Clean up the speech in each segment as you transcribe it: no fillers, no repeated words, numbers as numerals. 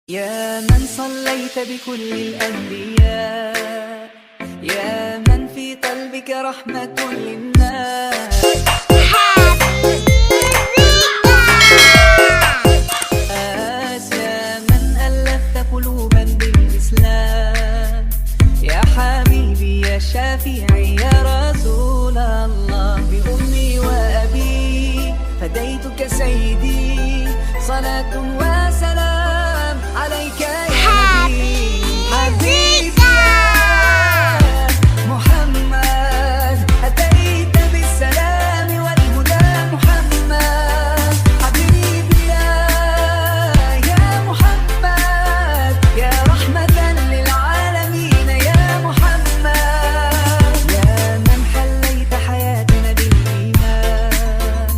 يا من صليت بكل الأنبياء، يا من في قلبك رحمة للناس، يا من ألفت قلوبا بالإسلام، يا حبيبي يا شافعي يا رسول الله، بأمي وأبي فديتك سيدي، صلاة وسلام عليك يا نبي حبيبي يا محمد، أتيت بالسلام والهدى محمد، حبيبي يا محمد، يا رحمة للعالمين يا محمد، يا من حليت حياتنا بالإيمان،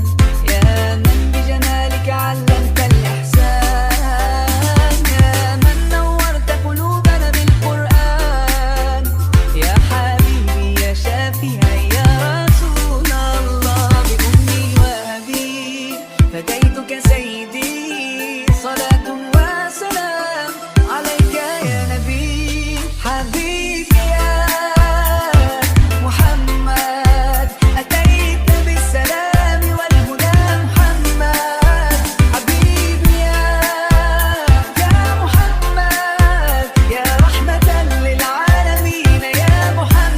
يا من بجمالك علمت الإحسان، يا من نورت قلوبنا بالقرآن، يا حبيبي يا شافعي يا رسول الله، بأمي وأبي فديتك سيدي، صلاة وسلام عليك يا نبي حبيبي يا محمد، أتيت بالسلام والهدى محمد، حبيبي يا محمد، يا رحمة للعالمين يا محمد.